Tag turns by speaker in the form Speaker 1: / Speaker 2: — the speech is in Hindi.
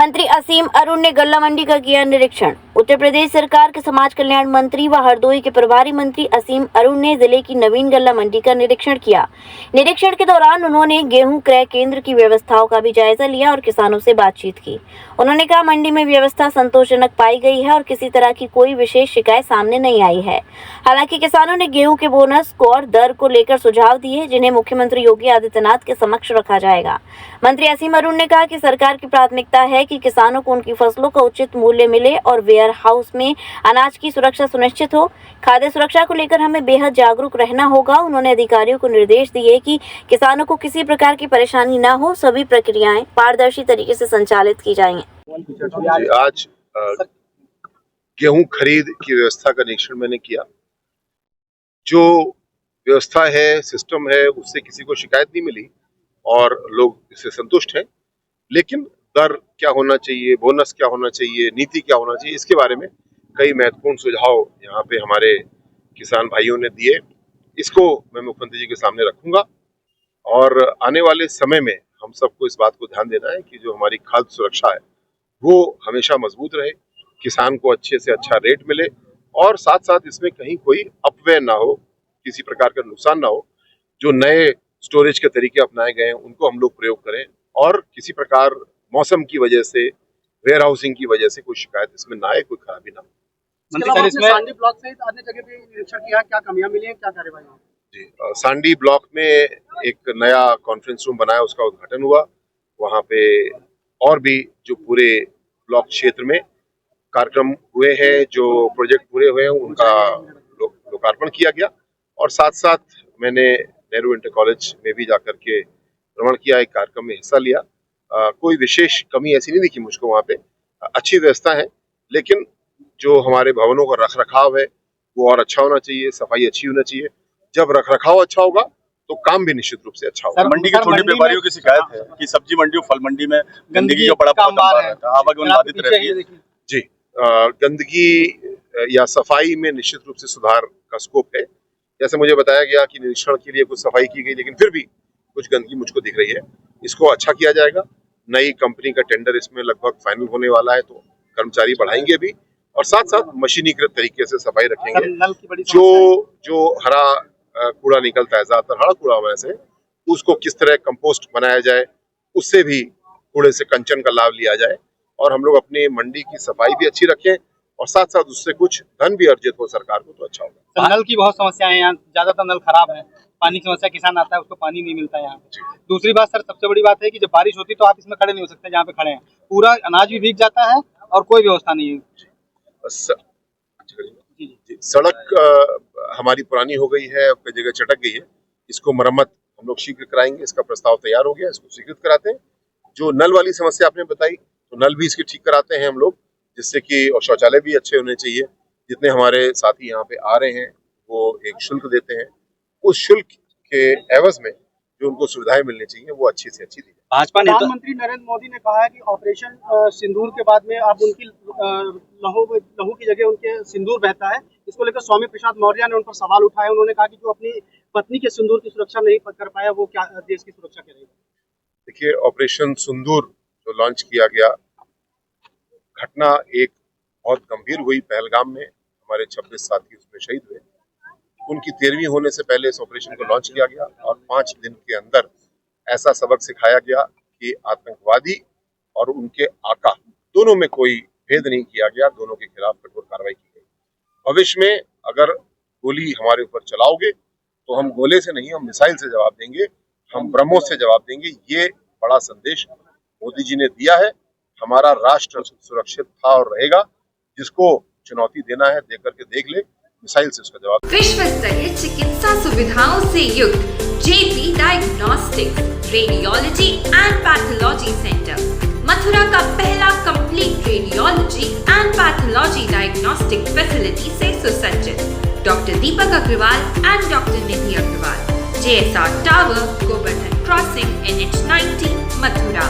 Speaker 1: मंत्री असीम अरुण ने गल्ला मंडी का किया निरीक्षण। उत्तर प्रदेश सरकार के समाज कल्याण मंत्री व हरदोई के प्रभारी मंत्री असीम अरुण ने जिले की नवीन गल्ला मंडी का निरीक्षण किया। निरीक्षण के दौरान उन्होंने गेहूं क्रय केंद्र की व्यवस्थाओं का भी जायजा लिया और किसानों से बातचीत की। उन्होंने कहा, मंडी में व्यवस्था संतोषजनक पाई गई है और किसी तरह की कोई विशेष शिकायत सामने नहीं आई है। हालांकि किसानों ने गेहूं के बोनस और दर को लेकर सुझाव दिए, जिन्हें मुख्यमंत्री योगी आदित्यनाथ के समक्ष रखा जाएगा। मंत्री असीम अरुण ने कहा कि सरकार की प्राथमिकता है कि किसानों को उनकी फसलों का उचित मूल्य मिले और वेयर हाउस में अनाज की सुरक्षा सुनिश्चित हो। खाद्य सुरक्षा को लेकर हमें बेहद जागरूक रहना होगा। उन्होंने अधिकारियों को निर्देश दिए कि किसानों को किसी प्रकार की परेशानी न हो, सभी प्रक्रियाएं पारदर्शी तरीके से संचालित की जाएंगी।
Speaker 2: आज गेहूं खरीद की व्यवस्था का निरीक्षण मैंने किया। जो व्यवस्था है, सिस्टम है, उससे किसी को शिकायत नहीं मिली और लोग इससे संतुष्ट हैं। लेकिन दर क्या होना चाहिए, बोनस क्या होना चाहिए, नीति क्या होना चाहिए, इसके बारे में कई महत्वपूर्ण सुझाव यहाँ पे हमारे किसान भाइयों ने दिए। इसको मैं मुख्यमंत्री जी के सामने रखूंगा और आने वाले समय में हम सबको इस बात को ध्यान देना है कि जो हमारी खाद्य सुरक्षा है वो हमेशा मजबूत रहे, किसान को अच्छे से अच्छा रेट मिले और साथ साथ इसमें कहीं कोई अपव्यय ना हो, किसी प्रकार का नुकसान ना हो। जो नए स्टोरेज के तरीके अपनाए गए हैं उनको हम लोग प्रयोग करें और किसी प्रकार मौसम की वजह से, वेयर हाउसिंग की वजह से कोई शिकायत इसमें ना आए, कोई खराबी ना हो।
Speaker 3: सांडी ब्लॉक सहित अन्य जगह पे निरीक्षण किया, क्या कमियां मिली हैं, क्या कार्यवाही हुई?
Speaker 2: जी, सांडी ब्लॉक में एक नया कॉन्फ्रेंस रूम बनाया, उसका उद्घाटन हुआ। वहाँ पे और भी जो पूरे ब्लॉक क्षेत्र में कार्यक्रम हुए हैं, जो प्रोजेक्ट पूरे हुए हैं, उनका लोकार्पण किया गया और साथ साथ मैंने नेहरू इंटर कॉलेज में भी जाकर के भ्रमण किया, एक कार्यक्रम में हिस्सा लिया। कोई विशेष कमी ऐसी नहीं दिखी मुझको वहाँ पे। अच्छी व्यवस्था है, लेकिन जो हमारे भवनों का रख रखाव है वो और अच्छा होना चाहिए, सफाई अच्छी होना चाहिए। जब रख रखाव अच्छा होगा तो काम भी निश्चित रूप से अच्छा होगा।
Speaker 4: मंडी के छोटे व्यापारियों की शिकायत है कि सब्जी मंडी और फल मंडी में गंदगी का बड़ा रहता है, आवागमन बाधित रहती है।
Speaker 2: जी, गंदगी या सफाई में निश्चित रूप से सुधार का स्कोप है। जैसे मुझे बताया गया कि निरीक्षण के लिए कुछ सफाई की गई, लेकिन फिर भी कुछ गंदगी मुझको दिख रही है। इसको अच्छा किया जाएगा। नई कंपनी का टेंडर इसमें लगभग फाइनल होने वाला है, तो कर्मचारी बढ़ाएंगे भी और साथ साथ मशीनीकृत तरीके से सफाई रखेंगे। जो हरा कूड़ा निकलता है, ज्यादातर हरा कूड़ा में से, उसको किस तरह कंपोस्ट बनाया जाए, उससे भी कूड़े से कंचन का लाभ लिया जाए और हम लोग अपनी मंडी की सफाई भी अच्छी रखें और साथ साथ उससे कुछ धन भी अर्जित हो सरकार को, तो अच्छा होगा।
Speaker 3: नल की बहुत समस्या है यहाँ, ज्यादातर नल खराब है, पानी की समस्या, किसान आता है उसको पानी नहीं मिलता है यहाँ पे। दूसरी बात सर, सबसे बड़ी बात है कि जब बारिश होती है तो आप इसमें खड़े नहीं हो सकते जहाँ पे खड़े हैं, पूरा अनाज भी भीग जाता है और कोई व्यवस्था नहीं है।
Speaker 2: सड़क हमारी पुरानी हो गई है, कई जगह चटक गई है, इसको मरम्मत हम लोग शीघ्र कराएंगे। इसका प्रस्ताव तैयार हो गया, इसको स्वीकृत कराते हैं। जो नल वाली समस्या आपने बताई, तो नल भी इसकी ठीक कराते हैं हम लोग, जिससे कि और शौचालय भी अच्छे होने चाहिए। जितने हमारे साथी यहाँ पे आ रहे हैं वो एक शुल्क देते हैं, उस शुल्क के एवज में जो उनको सुविधाएं मिलनी चाहिए वो अच्छी से अच्छी दी जाए।
Speaker 3: भाजपा प्रधानमंत्री नरेंद्र मोदी ने कहा है कि ऑपरेशन सिंदूर के बाद में अब उनकी लहू की जगह उनके सिंदूर बहता है। इसको लेकर स्वामी प्रसाद मौर्य ने उन पर सवाल उठाया। उन्होंने कहा कि जो अपनी पत्नी के सिंदूर की सुरक्षा नहीं कर पाया वो क्या देश की सुरक्षा करेगा?
Speaker 2: देखिए, ऑपरेशन सिंदूर जो लॉन्च किया गया, घटना एक बहुत गंभीर हुई। पहलगाम में हमारे 26 साथी उसमें शहीद हुए। उनकी 13वीं होने से पहले इस ऑपरेशन को लॉन्च किया गया और 5 दिन के अंदर ऐसा सबक सिखाया गया कि आतंकवादी और उनके आका दोनों में कोई भेद नहीं किया गया, दोनों के खिलाफ कठोर कार्रवाई की गई। भविष्य में अगर गोली हमारे ऊपर चलाओगे तो हम गोले से नहीं, हम मिसाइल से जवाब देंगे, हम ब्रह्मोस से जवाब देंगे। ये बड़ा संदेश मोदी जी ने दिया है। हमारा राष्ट्र सुरक्षित था और रहेगा। जिसको चुनौती देना है दे करके देख ले, मिसाइल से उसका जवाब।
Speaker 5: विश्व स्तरीय चिकित्सा सुविधाओं से युक्त JP diagnostics radiology and pathology centre, Mathura का पहला complete radiology and pathology diagnostic facility से सुसज्जित। Doctor Deepak Agarwal and doctor Nidhi Agarwal, JSR tower, Govardhan crossing, NH 90, Mathura.